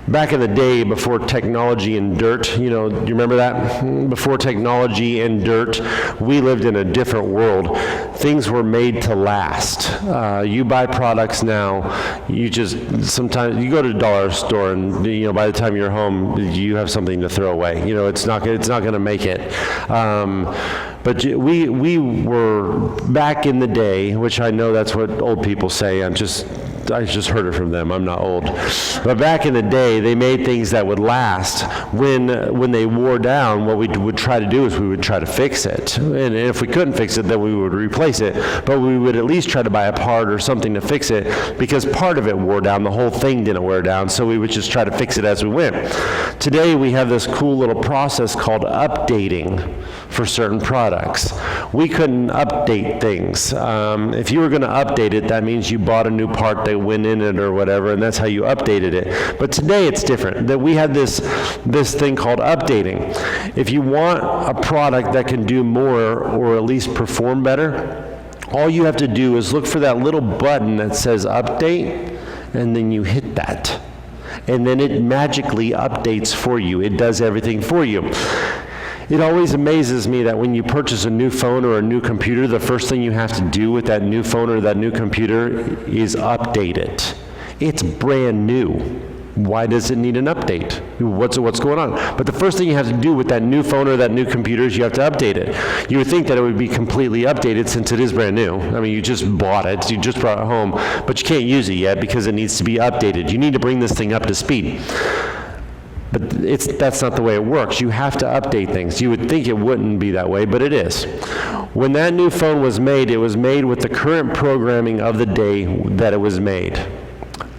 Back in the day, before technology and dirt, you remember that? Before technology and dirt, we lived in a different world. Things were made to last. You buy products now, sometimes you go to the dollar store and, by the time you're home, you have something to throw away. It's not going to make it. But we were, back in the day, which I know that's what old people say, I just heard it from them. I'm not old. But back in the day, they made things that would last. When they wore down, what we would try to do is we would try to fix it. And if we couldn't fix it, then we would replace it. But we would at least try to buy a part or something to fix it, because part of it wore down. The whole thing didn't wear down, so we would just try to fix it as we went. Today, we have this cool little process called updating for certain products. We couldn't update things. If you were going to update it, that means you bought a new part that went in it or whatever, and that's how you updated it. But today it's different. That we have this thing called updating. If you want a product that can do more or at least perform better, all you have to do is look for that little button that says update, and then you hit that. And then it magically updates for you. It does everything for you. It always amazes me that when you purchase a new phone or a new computer, the first thing you have to do with that new phone or that new computer is update it. It's brand new. Why does it need an update? What's going on? But the first thing you have to do with that new phone or that new computer is you have to update it. You would think that it would be completely updated since it is brand new. I mean, you just bought it, you just brought it home, but you can't use it yet because it needs to be updated. You need to bring this thing up to speed. But that's not the way it works. You have to update things. You would think it wouldn't be that way, but it is. When that new phone was made, it was made with the current programming of the day that it was made.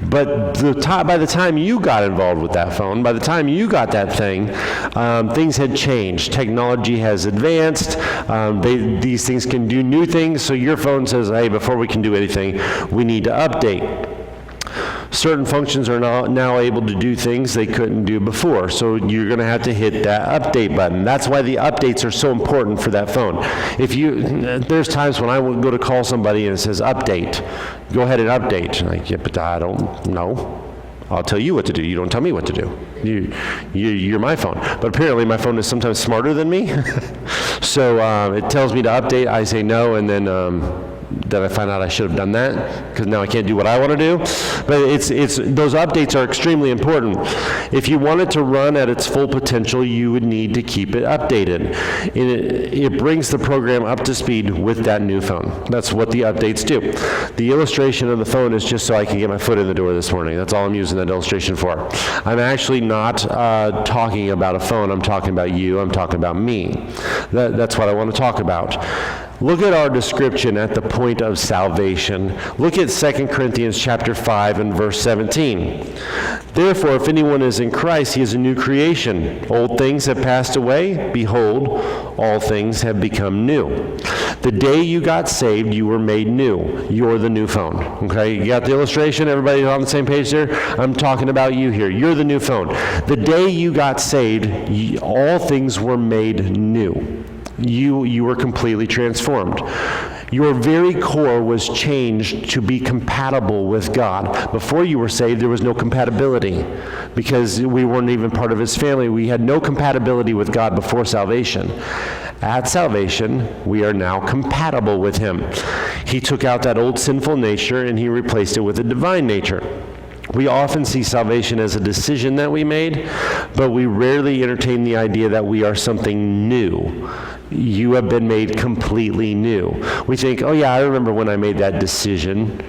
But by the time you got involved with that phone, by the time you got that thing, things had changed. Technology has advanced. These things can do new things. So your phone says, hey, before we can do anything, we need to update. Certain functions are now able to do things they couldn't do before. So you're going to have to hit that update button. That's why the updates are so important for that phone. There's times when I will go to call somebody and it says update. Go ahead and update. I'm like, yeah, but I don't know. I'll tell you what to do. You don't tell me what to do. You're my phone. But apparently my phone is sometimes smarter than me. So it tells me to update. I say no, and then I find out I should have done that, because now I can't do what I want to do. But those updates are extremely important. If you want it to run at its full potential, you would need to keep it updated. It brings the program up to speed with that new phone. That's what the updates do. The illustration of the phone is just so I can get my foot in the door this morning. That's all I'm using that illustration for. I'm actually not talking about a phone. I'm talking about you. I'm talking about me. That's what I want to talk about. Look at our description at the point of salvation. Look at 2 Corinthians chapter 5 and verse 17. Therefore, if anyone is in Christ, he is a new creation. Old things have passed away. Behold, all things have become new. The day you got saved, you were made new. You're the new phone. Okay, you got the illustration? Everybody on the same page there? I'm talking about you here. You're the new phone. The day you got saved, all things were made new. You were completely transformed. Your very core was changed to be compatible with God. Before you were saved, there was no compatibility because we weren't even part of His family. We had no compatibility with God before salvation. At salvation, we are now compatible with Him. He took out that old sinful nature and He replaced it with a divine nature. We often see salvation as a decision that we made, but we rarely entertain the idea that we are something new. You have been made completely new. We think, oh yeah, I remember when I made that decision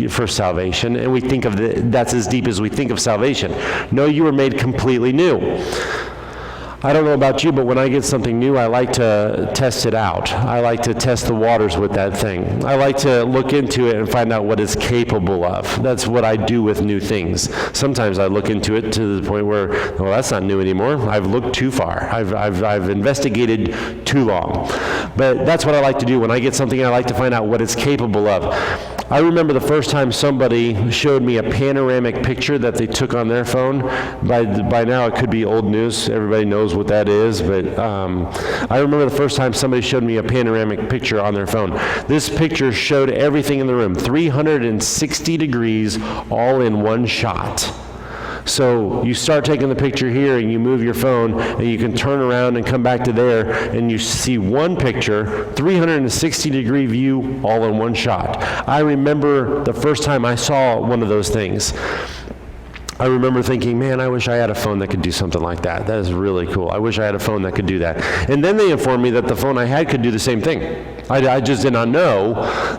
for salvation, and we think of that's as deep as we think of salvation. No, you were made completely new. I don't know about you, but when I get something new, I like to test it out. I like to test the waters with that thing. I like to look into it and find out what it's capable of. That's what I do with new things. Sometimes I look into it to the point where, well, that's not new anymore. I've looked too far. I've investigated too long. But that's what I like to do. When I get something, I like to find out what it's capable of. I remember the first time somebody showed me a panoramic picture that they took on their phone. By now it could be old news. Everybody knows what that is, but I remember the first time somebody showed me a panoramic picture on their phone. This picture showed everything in the room, 360 degrees, all in one shot. So you start taking the picture here and you move your phone and you can turn around and come back to there and you see one picture, 360-degree view, all in one shot. I remember the first time I saw one of those things. I remember thinking, man, I wish I had a phone that could do something like that. That is really cool. I wish I had a phone that could do that. And then they informed me that the phone I had could do the same thing. I just did not know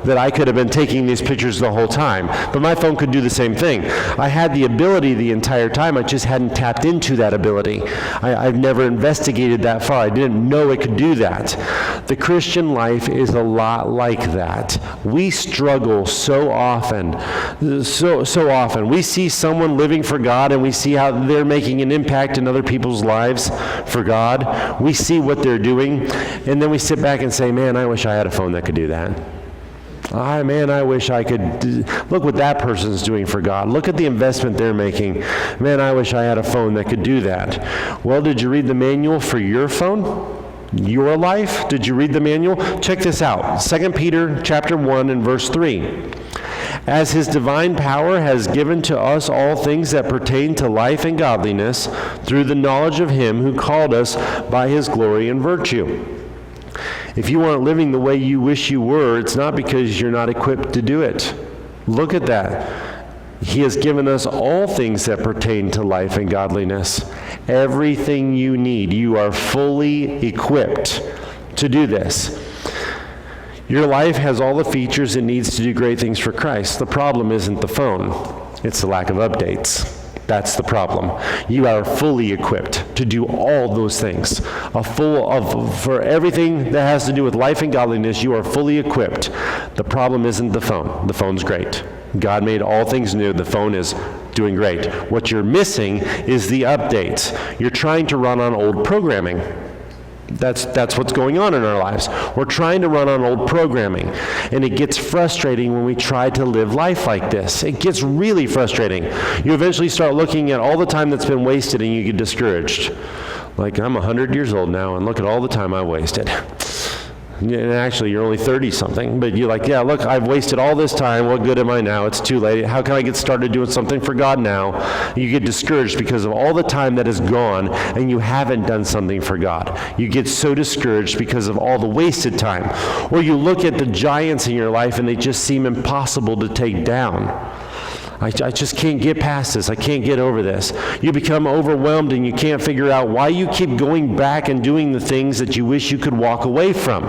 that I could have been taking these pictures the whole time. But my phone could do the same thing. I had the ability the entire time. I just hadn't tapped into that ability. I've never investigated that far. I didn't know it could do that. The Christian life is a lot like that. We struggle so often. So often. We see someone living for God and we see how they're making an impact in other people's lives for God. We see what they're doing and then we sit back and say, man, I wish I had a phone that could do that. Man, I wish I could. Look what that person's doing for God. Look at the investment they're making. Man, I wish I had a phone that could do that. Well, did you read the manual for your phone? Your life? Did you read the manual? Check this out. 2 Peter chapter 1 and verse 3. As his divine power has given to us all things that pertain to life and godliness through the knowledge of him who called us by his glory and virtue. If you aren't living the way you wish you were, it's not because you're not equipped to do it. Look at that. He has given us all things that pertain to life and godliness. Everything you need. You are fully equipped to do this. Your life has all the features it needs to do great things for Christ. The problem isn't the phone. It's the lack of updates. That's the problem. You are fully equipped to do all those things. For everything that has to do with life and godliness, you are fully equipped. The problem isn't the phone. The phone's great. God made all things new. The phone is doing great. What you're missing is the updates. You're trying to run on old programming. That's what's going on in our lives. We're trying to run on old programming, and it gets frustrating when we try to live life like this. It gets really frustrating. You eventually start looking at all the time that's been wasted, and you get discouraged. Like, I'm 100 years old now, and look at all the time I wasted. And actually, you're only 30-something, but you're like, yeah, look, I've wasted all this time. What good am I now? It's too late. How can I get started doing something for God now? You get discouraged because of all the time that is gone, and you haven't done something for God. You get so discouraged because of all the wasted time. Or you look at the giants in your life, and they just seem impossible to take down. I just can't get past this. I can't get over this. You become overwhelmed and you can't figure out why you keep going back and doing the things that you wish you could walk away from.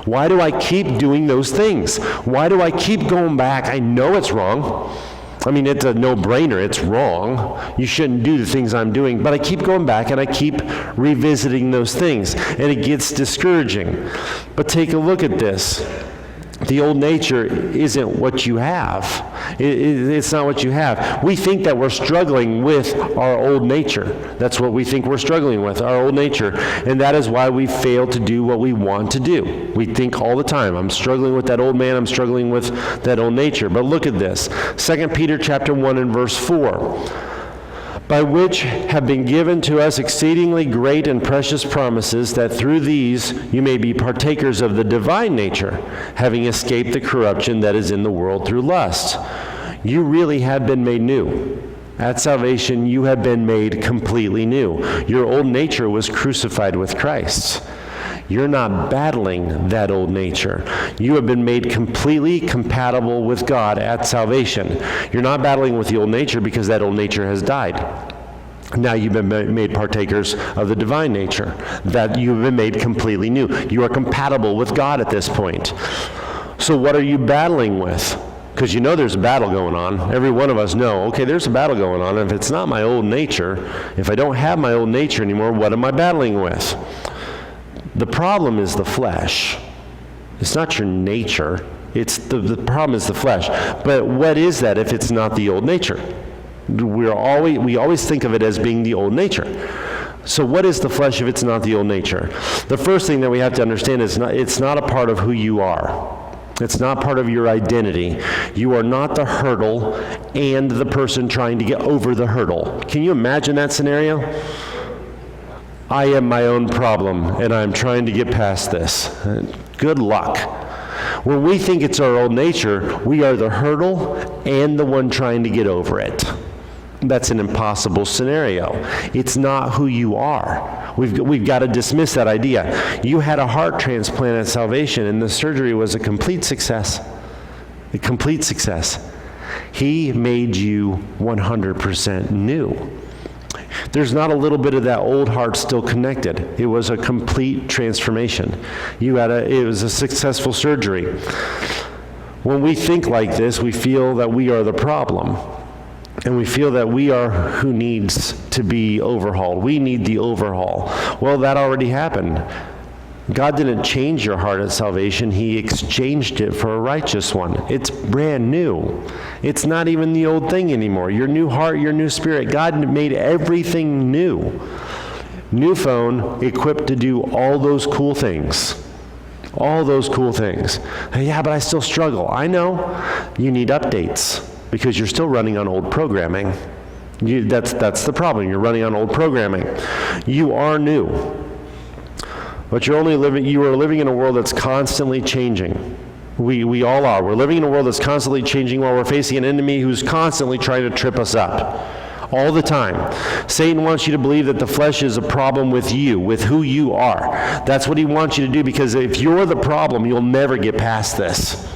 Why do I keep doing those things? Why do I keep going back? I know it's wrong. I mean, it's a no-brainer. It's wrong. You shouldn't do the things I'm doing. But I keep going back and I keep revisiting those things. And it gets discouraging. But take a look at this. The old nature isn't what you have. It's not what you have. We think that we're struggling with our old nature. That's what we think we're struggling with, our old nature. And that is why we fail to do what we want to do. We think all the time, I'm struggling with that old man, I'm struggling with that old nature. But look at this. 2 Peter chapter 1 and verse 4. By which have been given to us exceedingly great and precious promises, that through these you may be partakers of the divine nature, having escaped the corruption that is in the world through lust. You really have been made new. At salvation, you have been made completely new. Your old nature was crucified with Christ. You're not battling that old nature. You have been made completely compatible with God at salvation. You're not battling with the old nature because that old nature has died. Now you've been made partakers of the divine nature, that you've been made completely new. You are compatible with God at this point. So what are you battling with? Because you know there's a battle going on. Every one of us know, okay, there's a battle going on. And if it's not my old nature, if I don't have my old nature anymore, what am I battling with? The problem is the flesh. It's not your nature. It's the problem is the flesh. But what is that if it's not the old nature? We always think of it as being the old nature. So what is the flesh if it's not the old nature? The first thing that we have to understand is it's not a part of who you are. It's not part of your identity. You are not the hurdle and the person trying to get over the hurdle. Can you imagine that scenario? I am my own problem, and I'm trying to get past this. Good luck. When we think it's our old nature, we are the hurdle and the one trying to get over it. That's an impossible scenario. It's not who you are. We've got to dismiss that idea. You had a heart transplant at salvation, and the surgery was a complete success. A complete success. He made you 100% new. There's not a little bit of that old heart still connected. It was a complete transformation. It was a successful surgery. When we think like this, we feel that we are the problem. And we feel that we are who needs to be overhauled. We need the overhaul. Well, that already happened. God didn't change your heart at salvation. He exchanged it for a righteous one. It's brand new. It's not even the old thing anymore. Your new heart, your new spirit. God made everything new. New phone, equipped to do all those cool things. All those cool things. Yeah, but I still struggle. I know. You need updates because you're still running on old programming. That's the problem. You're running on old programming. You are new. But you are living in a world that's constantly changing. We all are. We're living in a world that's constantly changing while we're facing an enemy who's constantly trying to trip us up. All the time. Satan wants you to believe that the flesh is a problem with you, with who you are. That's what he wants you to do, because if you're the problem, you'll never get past this.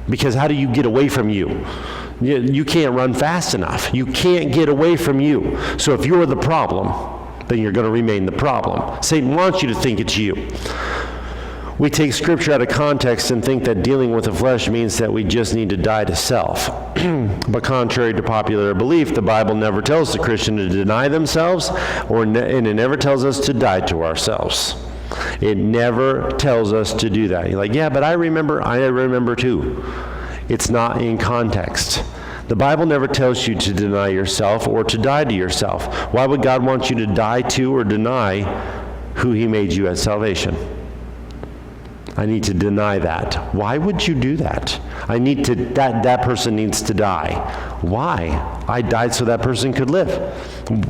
Because how do you get away from you? You can't run fast enough. You can't get away from you. So if you're the problem, then you're going to remain the problem. Satan wants you to think it's you. We take Scripture out of context and think that dealing with the flesh means that we just need to die to self. But contrary to popular belief, the Bible never tells the Christian to deny themselves, and it never tells us to die to ourselves. It never tells us to do that. You're like, yeah, but I remember too. It's not in context. The Bible never tells you to deny yourself or to die to yourself. Why would God want you to die to or deny who he made you at salvation? I need to deny that. Why would you do that? That person needs to die. Why? I died so that person could live.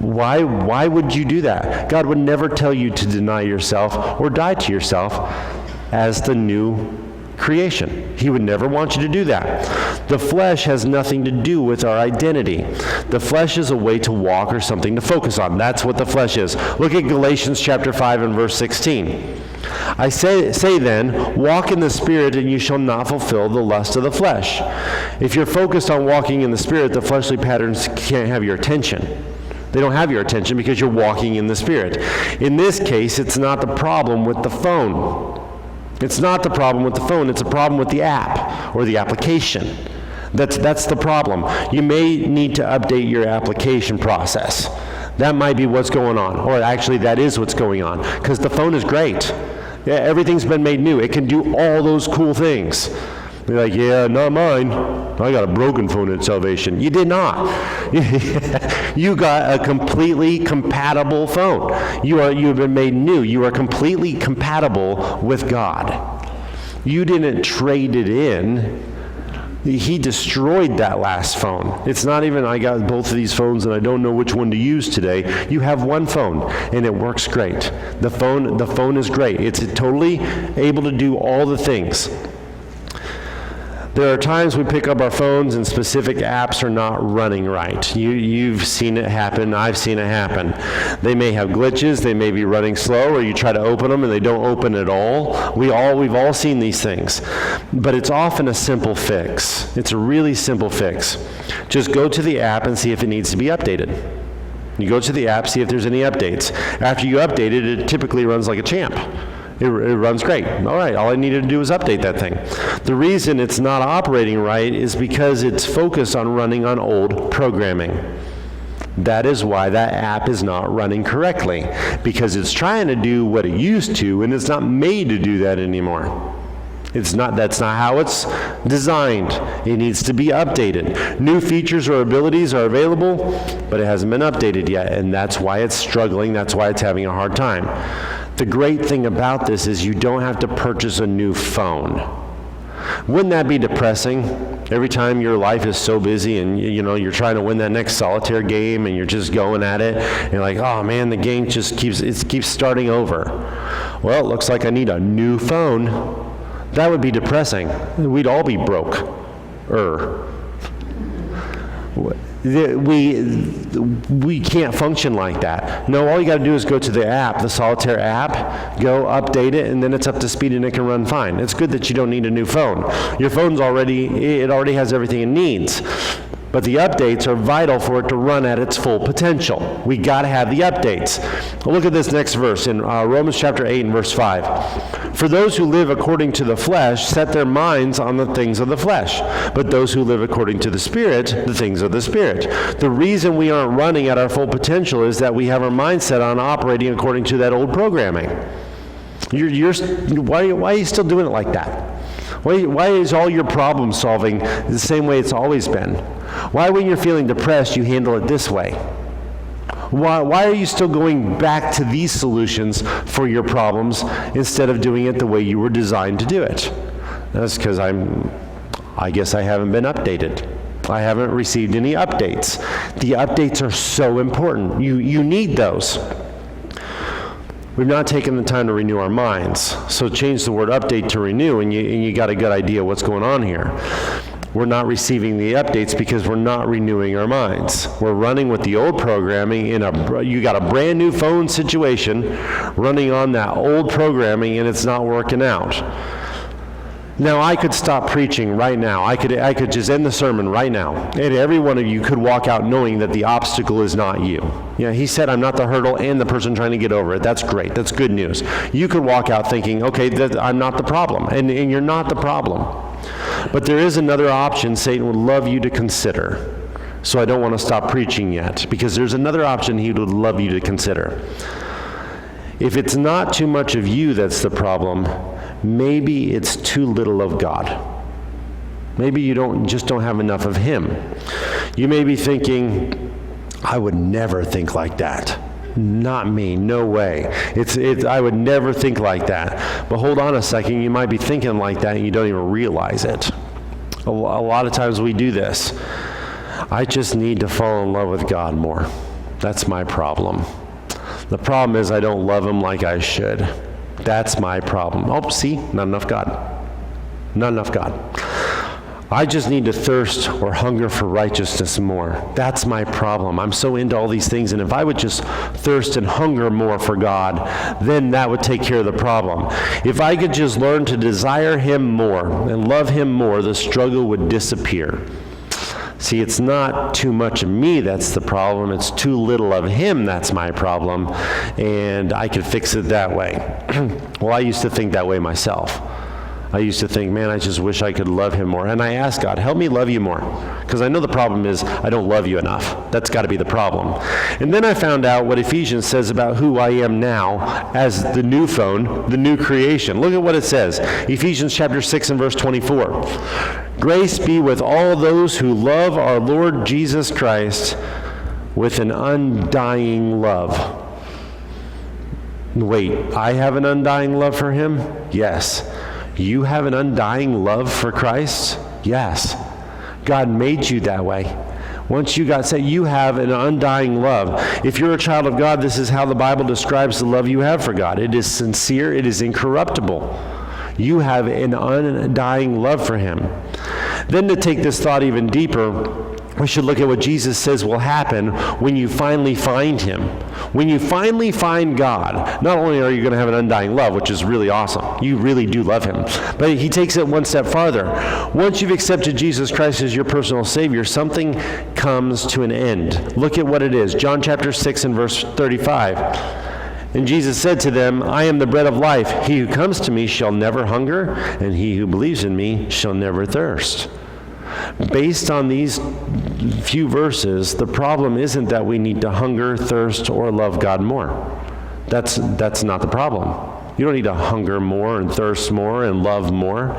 Why would you do that? God would never tell you to deny yourself or die to yourself as the new creation. He would never want you to do that. The flesh has nothing to do with our identity. The flesh is a way to walk or something to focus on. That's what the flesh is. Look at Galatians chapter 5 and verse 16. I say then, walk in the Spirit, and you shall not fulfill the lust of the flesh. If you're focused on walking in the Spirit, the fleshly patterns can't have your attention. They don't have your attention because you're walking in the Spirit. In this case, it's not the problem with the phone. It's not the problem with the phone. It's a problem with the app or the application. That's the problem. You may need to update your application process. That might be what's going on. Or actually, that is what's going on. Because the phone is great. Yeah, everything's been made new. It can do all those cool things. You're like, yeah, not mine. I got a broken phone at salvation. You did not. You got a completely compatible phone. You have been made new. You are completely compatible with God. You didn't trade it in. He destroyed that last phone. It's not even, I got both of these phones and I don't know which one to use today. You have one phone and it works great. The phone is great. It's totally able to do all the things. There are times we pick up our phones and specific apps are not running right. You've seen it happen. I've seen it happen. They may have glitches. They may be running slow, or you try to open them and they don't open at all. We've all seen these things. But it's often a simple fix. It's a really simple fix. Just go to the app and see if it needs to be updated. You go to the app, see if there's any updates. After you update it, it typically runs like a champ. It runs great. All right, all I needed to do was update that thing. The reason it's not operating right is because it's focused on running on old programming. That is why that app is not running correctly, because it's trying to do what it used to, and it's not made to do that anymore. That's not how it's designed. It needs to be updated. New features or abilities are available, but it hasn't been updated yet, and that's why it's struggling. That's why it's having a hard time. The great thing about this is you don't have to purchase a new phone. Wouldn't that be depressing? Every time your life is so busy and you're trying to win that next solitaire game and you're just going at it, and you're like, oh man, the game just keeps starting over. Well, it looks like I need a new phone. That would be depressing. We'd all be broke. we can't function like that. No, all you got to do is go to the app, the Solitaire app, go update it, and then it's up to speed and it can run fine. It's good that you don't need a new phone. Your phone's already has everything it needs. But the updates are vital for it to run at its full potential. We got to have the updates. Look at this next verse in Romans chapter 8 and verse 5. For those who live according to the flesh set their minds on the things of the flesh, but those who live according to the Spirit, the things of the Spirit. The reason we aren't running at our full potential is that we have our mindset on operating according to that old programming. Why are you still doing it like that? Why is all your problem solving the same way it's always been? Why, when you're feeling depressed, you handle it this way? Why are you still going back to these solutions for your problems instead of doing it the way you were designed to do it? That's because I guess I haven't been updated. I haven't received any updates. The updates are so important. You need those. We've not taken the time to renew our minds. So change the word update to renew, and you got a good idea what's going on here. We're not receiving the updates because we're not renewing our minds. We're running with the old programming you got a brand new phone situation running on that old programming, and it's not working out. Now, I could stop preaching right now. I could just end the sermon right now, and every one of you could walk out knowing that the obstacle is not you. Yeah, he said I'm not the hurdle and the person trying to get over it. That's great. That's good news. You could walk out thinking, okay, I'm not the problem, and you're not the problem. But there is another option Satan would love you to consider. So I don't want to stop preaching yet, because there's another option he would love you to consider. If it's not too much of you that's the problem, maybe it's too little of God. Maybe you don't have enough of him. You may be thinking, I would never think like that. Not me, no way. I would never think like that. But hold on a second, you might be thinking like that and you don't even realize it. A lot of times we do this. I just need to fall in love with God more. That's my problem. The problem is I don't love him like I should. That's my problem. Oh, see, not enough God. Not enough God. I just need to thirst or hunger for righteousness more. That's my problem. I'm so into all these things, and if I would just thirst and hunger more for God, then that would take care of the problem. If I could just learn to desire him more and love him more, the struggle would disappear. See, it's not too much of me that's the problem. It's too little of him that's my problem, and I could fix it that way. Well, I used to think that way myself. I used to think, man, I just wish I could love him more. And I asked God, help me love you more. Because I know the problem is I don't love you enough. That's got to be the problem. And then I found out what Ephesians says about who I am now as the new phone, the new creation. Look at what it says. Ephesians chapter 6 and verse 24. Grace be with all those who love our Lord Jesus Christ with an undying love. Wait, I have an undying love for him? Yes. You have an undying love for Christ? Yes. God made you that way. Once you got saved, you have an undying love. If you're a child of God, this is how the Bible describes the love you have for God. It is sincere, it is incorruptible. You have an undying love for him. Then to take this thought even deeper, we should look at what Jesus says will happen when you finally find him. When you finally find God, not only are you going to have an undying love, which is really awesome, you really do love him, but he takes it one step farther. Once you've accepted Jesus Christ as your personal Savior, something comes to an end. Look at what it is. John chapter 6 and verse 35. And Jesus said to them, I am the bread of life. He who comes to me shall never hunger, and he who believes in me shall never thirst. Based on these few verses, the problem isn't that we need to hunger, thirst, or love God more. That's not the problem. You don't need to hunger more and thirst more and love more.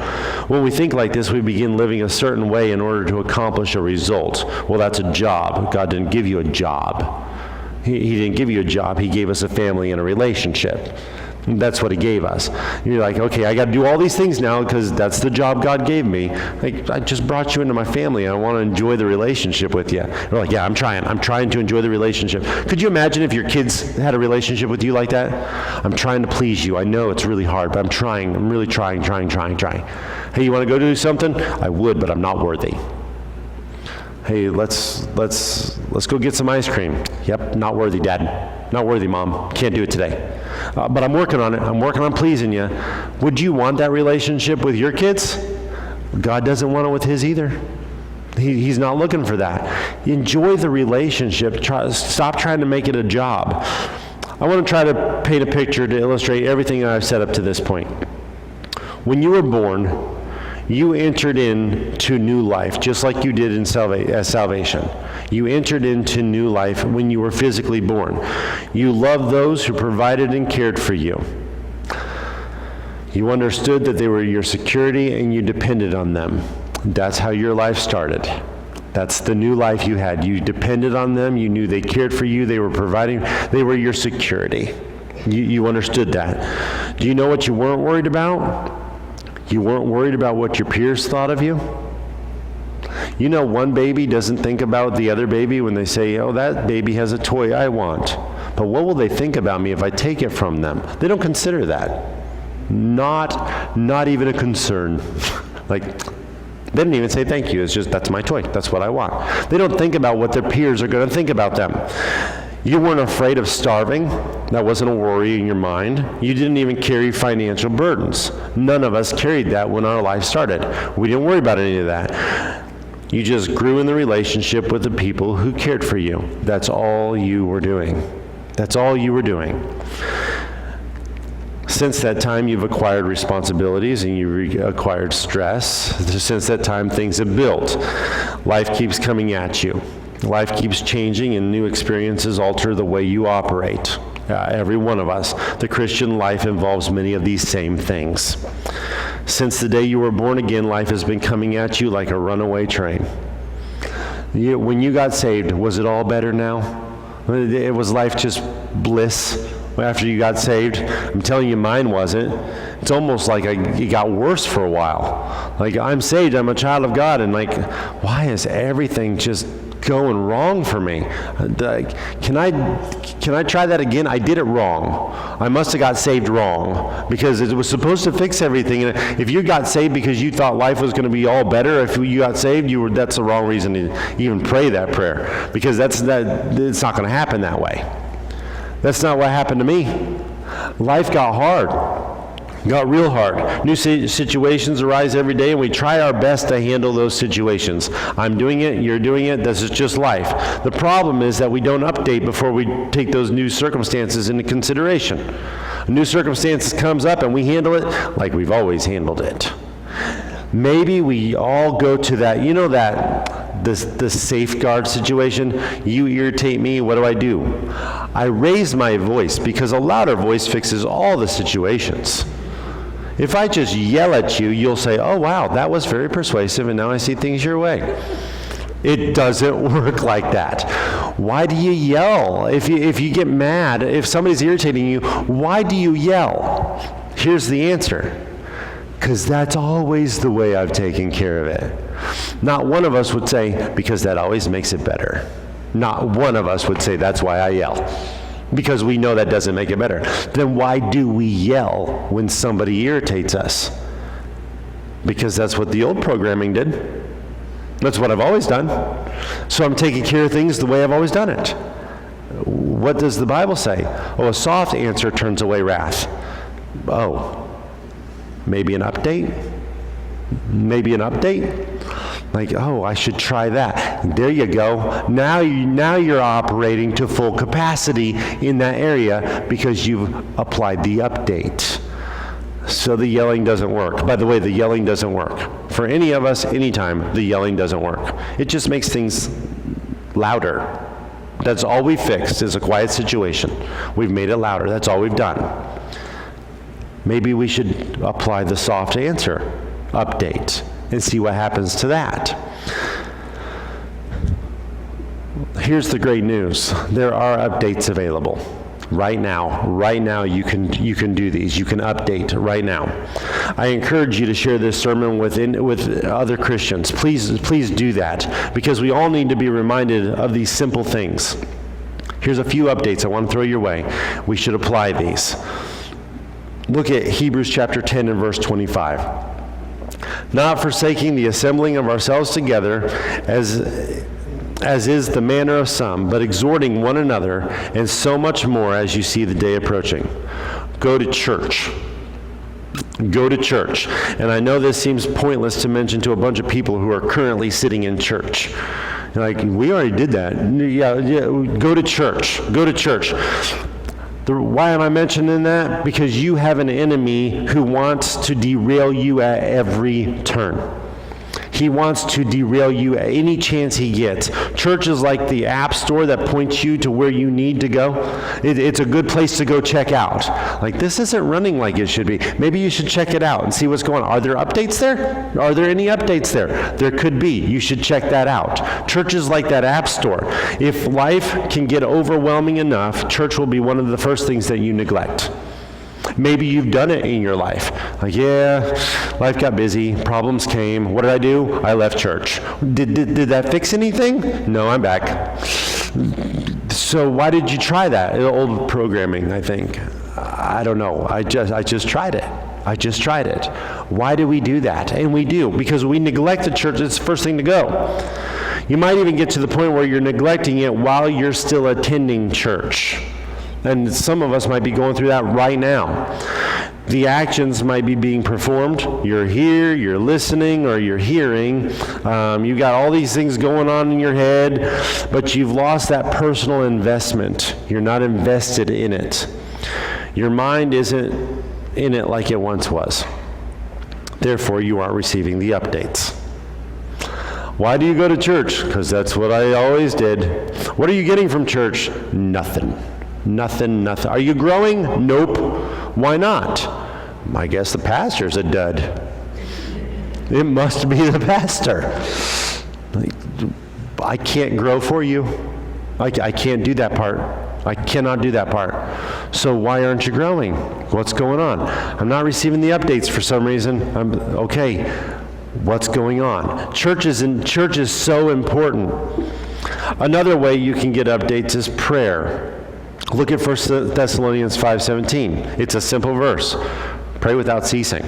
When we think like this, we begin living a certain way in order to accomplish a result. Well, that's a job. God didn't give you a job. He didn't give you a job. He gave us a family and a relationship. That's what he gave us. You're like, okay, I got to do all these things now because that's the job God gave me. Like, I just brought you into my family and I want to enjoy the relationship with you. You're like, yeah, I'm trying to enjoy the relationship. Could you imagine if your kids had a relationship with you like that? I'm trying to please you. I know it's really hard, but I'm trying. I'm really trying. Hey, you want to go do something? I would, but I'm not worthy. Hey, let's go get some ice cream. Yep, not worthy, Dad. Not worthy, Mom. Can't do it today. But I'm working on it. I'm working on pleasing you. Would you want that relationship with your kids? God doesn't want it with his either. He's not looking for that. Enjoy the relationship. Stop trying to make it a job. I want to try to paint a picture to illustrate everything I've said up to this point. When you were born, you entered into new life, just like you did in salvation. You entered into new life when you were physically born. You loved those who provided and cared for you. You understood that they were your security and you depended on them. That's how your life started. That's the new life you had. You depended on them. You knew they cared for you. They were providing. They were your security. You understood that. Do you know what you weren't worried about? You weren't worried about what your peers thought of you? You know, one baby doesn't think about the other baby when they say, oh, that baby has a toy I want. But what will they think about me if I take it from them? They don't consider that. Not even a concern. Like, they didn't even say thank you. It's just, that's my toy. That's what I want. They don't think about what their peers are going to think about them. You weren't afraid of starving. That wasn't a worry in your mind. You didn't even carry financial burdens. None of us carried that when our life started. We didn't worry about any of that. You just grew in the relationship with the people who cared for you. That's all you were doing. That's all you were doing. Since that time, you've acquired responsibilities and you've acquired stress. Since that time, things have built. Life keeps coming at you. Life keeps changing and new experiences alter the way you operate. Every one of us. The Christian life involves many of these same things. Since the day you were born again, life has been coming at you like a runaway train. When you got saved, was it all better now? It was life just bliss after you got saved? I'm telling you, mine wasn't. It's almost like it got worse for a while. Like, I'm saved, I'm a child of God, and like, why is everything just going wrong for me? Can I try that again? I did it wrong. I must have got saved wrong because it was supposed to fix everything. And if you got saved because you thought life was going to be all better, if you got saved, that's the wrong reason to even pray that prayer, because it's not going to happen that way. That's not what happened to me. Life got hard. Got real hard. New situations arise every day, and we try our best to handle those situations. I'm doing it, you're doing it, this is just life. The problem is that we don't update before we take those new circumstances into consideration. A new circumstance comes up, and we handle it like we've always handled it. Maybe we all go to that, the safeguard situation. You irritate me, what do? I raise my voice because a louder voice fixes all the situations. If I just yell at you, you'll say, oh wow, that was very persuasive and now I see things your way. It doesn't work like that. Why do you yell? If you get mad, if somebody's irritating you, why do you yell? Here's the answer. Because that's always the way I've taken care of it. Not one of us would say, because that always makes it better. Not one of us would say, that's why I yell. Because we know that doesn't make it better. Then why do we yell when somebody irritates us? Because that's what the old programming did. That's what I've always done. So I'm taking care of things the way I've always done it. What does the Bible say? Oh, a soft answer turns away wrath. Oh, maybe an update? Maybe an update? Like, oh, I should try that. There you go. Now you're operating to full capacity in that area because you've applied the update. So the yelling doesn't work. By the way, the yelling doesn't work. For any of us, anytime, the yelling doesn't work. It just makes things louder. That's all we fixed is a quiet situation. We've made it louder. That's all we've done. Maybe we should apply the soft answer, update, and see what happens to that. Here's the great news. There are updates available. Right now you can do these. You can update right now. I encourage you to share this sermon with other Christians. Please do that, because we all need to be reminded of these simple things. Here's a few updates I want to throw your way. We should apply these. Look at Hebrews chapter 10 and verse 25. Not forsaking the assembling of ourselves together, as as is the manner of some, but exhorting one another, and so much more as you see the day approaching. Go to church. Go to church. And I know this seems pointless to mention to a bunch of people who are currently sitting in church. Like, we already did that. Yeah, go to church. Go to church. Why am I mentioning that? Because you have an enemy who wants to derail you at every turn. He wants to derail you at any chance he gets. Church is like the app store that points you to where you need to go. It's a good place to go check out. Like, this isn't running like it should be. Maybe you should check it out and see what's going on. Are there updates there? Are there any updates there? There could be. You should check that out. Church is like that app store. If life can get overwhelming enough, church will be one of the first things that you neglect. Maybe you've done it in your life. Like, yeah, life got busy, problems came. What did I do? I left church. Did that fix anything? No, I'm back. So why did you try that? Old programming, I think. I don't know. I just tried it. I just tried it. Why do we do that? And we do, because we neglect the church. It's the first thing to go. You might even get to the point where you're neglecting it while you're still attending church. And some of us might be going through that right now. The actions might be being performed. You're here, you're listening, or you're hearing. You got all these things going on in your head, but you've lost that personal investment. You're not invested in it. Your mind isn't in it like it once was. Therefore, you aren't receiving the updates. Why do you go to church? Because that's what I always did. What are you getting from church? Nothing. Nothing. Are you growing? Nope. Why not? I guess the pastor's a dud. It must be the pastor. I can't grow for you. I can't do that part. I cannot do that part. So why aren't you growing? What's going on? I'm not receiving the updates for some reason. Okay. What's going on? Church is so important. Another way you can get updates is prayer. Look at 1 Thessalonians 5:17. It's a simple verse. Pray without ceasing.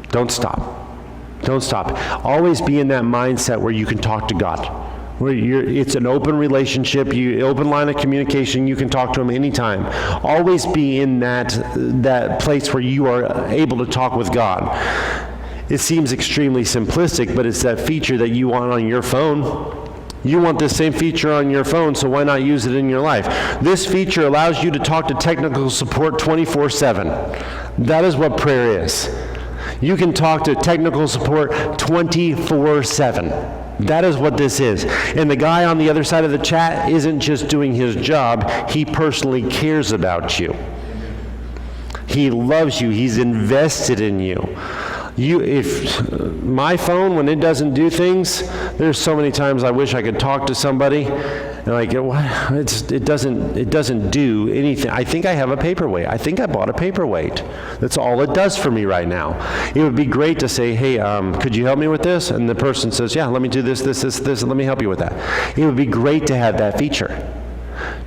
Don't stop. Don't stop. Always be in that mindset where you can talk to God. Where it's an open relationship, open line of communication. You can talk to Him anytime. Always be in that place where you are able to talk with God. It seems extremely simplistic, but it's that feature that you want on your phone. You want this same feature on your phone, so why not use it in your life? This feature allows you to talk to technical support 24/7. That is what prayer is. You can talk to technical support 24/7. That is what this is. And the guy on the other side of the chat isn't just doing his job. He personally cares about you. He loves you. He's invested in you. If my phone, when it doesn't do things, there's so many times I wish I could talk to somebody, and like, it doesn't do anything. I think I have a paperweight. I think I bought a paperweight. That's all it does for me right now. It would be great to say, hey, could you help me with this? And the person says, yeah, let me do this, and let me help you with that. It would be great to have that feature.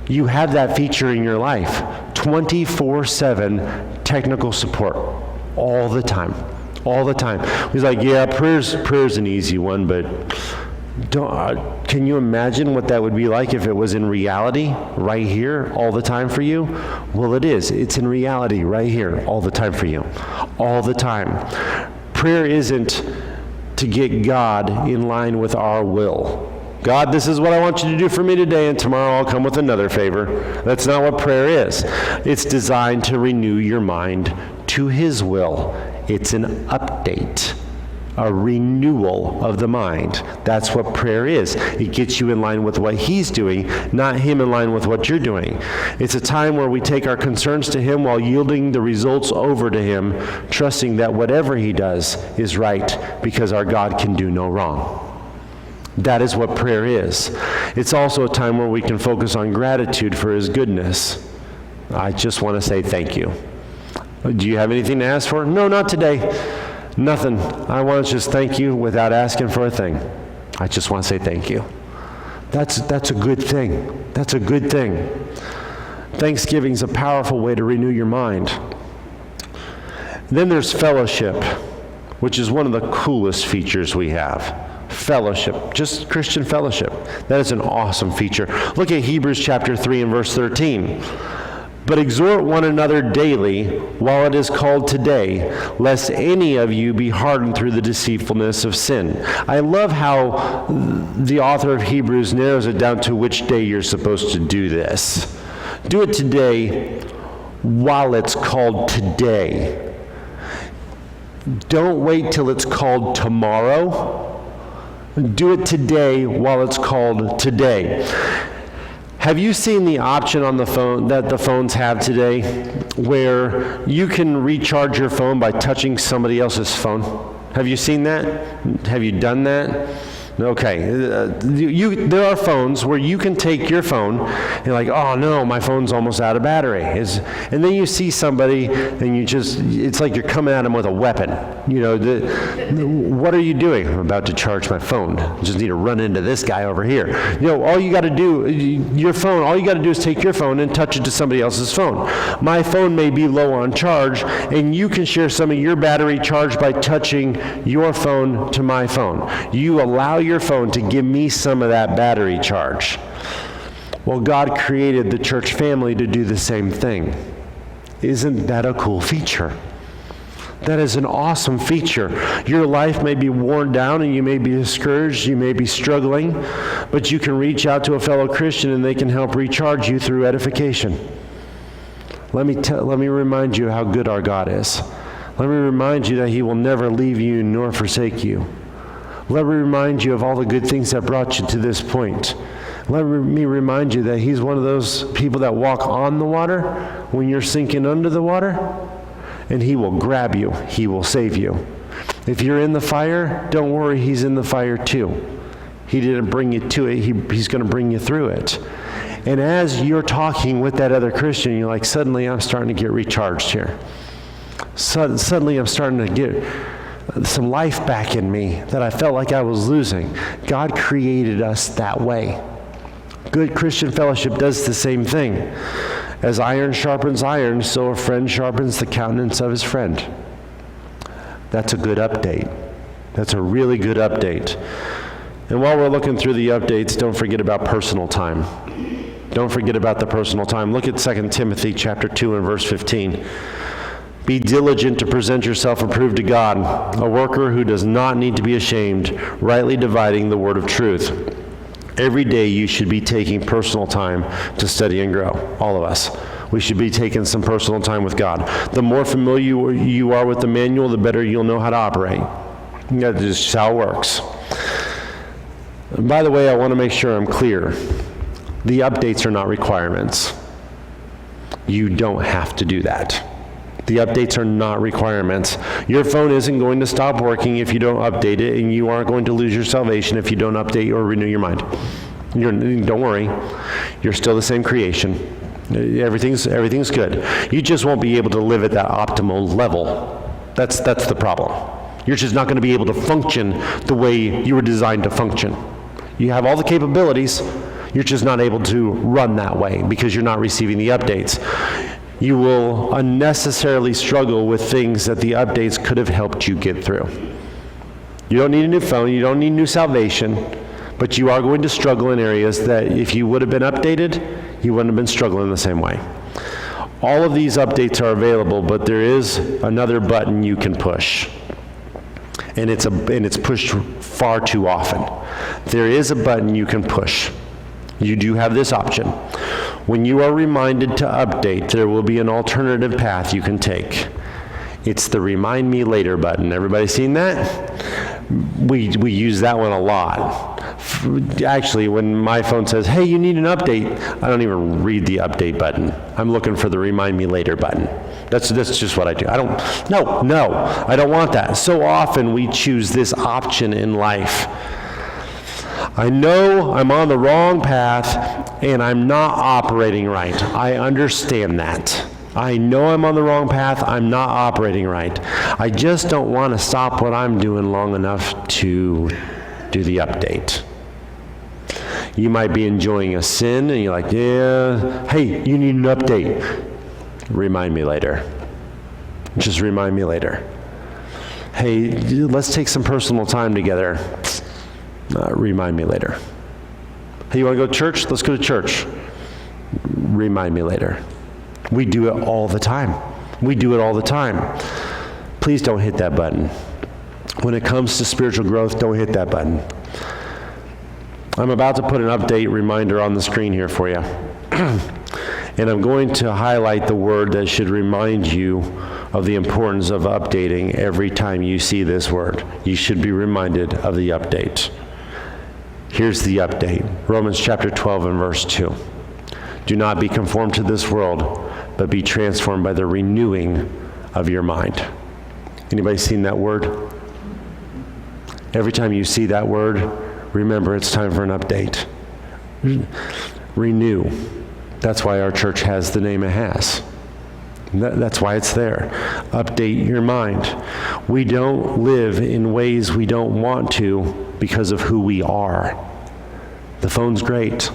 You have that feature in your life. 24/7 technical support all the time. All the time. He's like, yeah, prayer's an easy one, but can you imagine what that would be like if it was in reality right here all the time for you? Well, it is. It's in reality right here all the time for you. All the time. Prayer isn't to get God in line with our will. God, this is what I want you to do for me today, and tomorrow I'll come with another favor. That's not what prayer is. It's designed to renew your mind to His will. It's an update, a renewal of the mind. That's what prayer is. It gets you in line with what He's doing, not Him in line with what you're doing. It's a time where we take our concerns to Him while yielding the results over to Him, trusting that whatever He does is right because our God can do no wrong. That is what prayer is. It's also a time where we can focus on gratitude for His goodness. I just want to say thank you. Do you have anything to ask for? No, not today. Nothing. I want to just thank you without asking for a thing. I just want to say thank you. That's a good thing. That's a good thing. Thanksgiving is a powerful way to renew your mind. Then there's fellowship, which is one of the coolest features we have. fellowship, just Christian fellowship. That is an awesome feature. Look at Hebrews chapter 3 and verse 13. But exhort one another daily while it is called today, lest any of you be hardened through the deceitfulness of sin. I love how the author of Hebrews narrows it down to which day you're supposed to do this. Do it today while it's called today. Don't wait till it's called tomorrow. Do it today while it's called today. Have you seen the option on the phone that the phones have today where you can recharge your phone by touching somebody else's phone? Have you seen that? Have you done that? Okay. There are phones where you can take your phone and you're like, oh no, my phone's almost out of battery. And then you see somebody and it's like you're coming at them with a weapon. You know, what are you doing? I'm about to charge my phone. I just need to run into this guy over here. You know, all you got to do is take your phone and touch it to somebody else's phone. My phone may be low on charge, and you can share some of your battery charge by touching your phone to my phone. You allow your phone to give me some of that battery charge. Well, God created the church family to do the same thing. Isn't that a cool feature? That is an awesome feature. Your life may be worn down and you may be discouraged, you may be struggling, but you can reach out to a fellow Christian and they can help recharge you through edification. Let me remind you how good our God is. Let me remind you that He will never leave you nor forsake you. Let me remind you of all the good things that brought you to this point. Let me remind you that He's one of those people that walk on the water when you're sinking under the water, and He will grab you. He will save you. If you're in the fire, don't worry, He's in the fire too. He didn't bring you to it. He's going to bring you through it. And as you're talking with that other Christian, you're like, suddenly I'm starting to get recharged here. Suddenly I'm starting to get some life back in me that I felt like I was losing. God created us that way. Good Christian fellowship does the same thing. As iron sharpens iron, so a friend sharpens the countenance of his friend. That's a good update. That's a really good update. And while we're looking through the updates, don't forget about personal time. Don't forget about the personal time. Look at 2 Timothy chapter 2 and verse 15. Be diligent to present yourself approved to God, a worker who does not need to be ashamed, rightly dividing the word of truth. Every day you should be taking personal time to study and grow. All of us. We should be taking some personal time with God. The more familiar you are with the manual, the better you'll know how to operate. That's just how it works. And by the way, I want to make sure I'm clear. The updates are not requirements. You don't have to do that. The updates are not requirements. Your phone isn't going to stop working if you don't update it, and you aren't going to lose your salvation if you don't update or renew your mind. Don't worry. You're still the same creation. Everything's good. You just won't be able to live at that optimal level. That's the problem. You're just not going to be able to function the way you were designed to function. You have all the capabilities. You're just not able to run that way because you're not receiving the updates. You will unnecessarily struggle with things that the updates could have helped you get through. You don't need a new phone, you don't need new salvation, but you are going to struggle in areas that if you would have been updated, you wouldn't have been struggling the same way. All of these updates are available, but there is another button you can push. And it's pushed far too often. There is a button you can push. You do have this option. When you are reminded to update, there will be an alternative path you can take. It's the Remind Me Later button. Everybody seen that? We use that one a lot. Actually, when my phone says, hey, you need an update, I don't even read the update button. I'm looking for the Remind Me Later button. That's just what I do. I don't want that. So often we choose this option in life. I know I'm on the wrong path and I'm not operating right. I understand that. I know I'm on the wrong path. I'm not operating right. I just don't want to stop what I'm doing long enough to do the update. You might be enjoying a sin and you're like, yeah, hey, you need an update. Remind me later. Just remind me later. Hey, let's take some personal time together. Remind me later. Hey, you want to go to church? Let's go to church. Remind me later. We do it all the time. We do it all the time. Please don't hit that button. When it comes to spiritual growth, don't hit that button. I'm about to put an update reminder on the screen here for you. And I'm going to highlight the word that should remind you of the importance of updating every time you see this word. You should be reminded of the update. Here's the update. Romans chapter 12 and verse 2. Do not be conformed to this world, but be transformed by the renewing of your mind. Anybody seen that word? Every time you see that word, remember it's time for an update. Renew. That's why our church has the name it has. That's why it's there. Update your mind. We don't live in ways we don't want to because of who we are. The phone's great.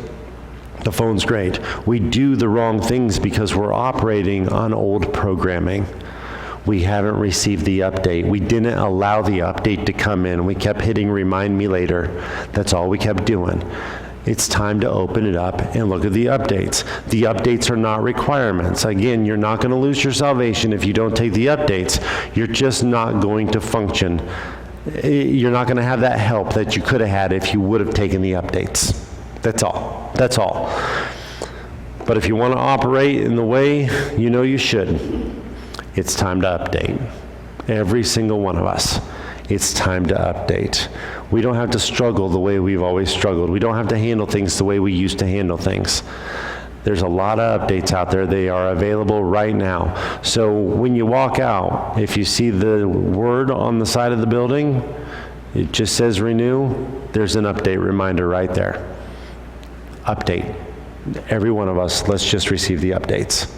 The phone's great. We do the wrong things because we're operating on old programming. We haven't received the update. We didn't allow the update to come in. We kept hitting remind me later. That's all we kept doing. It's time to open it up and look at the updates. The updates are not requirements. Again, you're not going to lose your salvation if you don't take the updates. You're just not going to function. You're not going to have that help that you could have had if you would have taken the updates. That's all. That's all. But if you want to operate in the way you know you should, it's time to update. Every single one of us. It's time to update. We don't have to struggle the way we've always struggled. We don't have to handle things the way we used to handle things. There's a lot of updates out there. They are available right now. So when you walk out, if you see the word on the side of the building, it just says renew, there's an update reminder right there. Update. Every one of us, let's just receive the updates.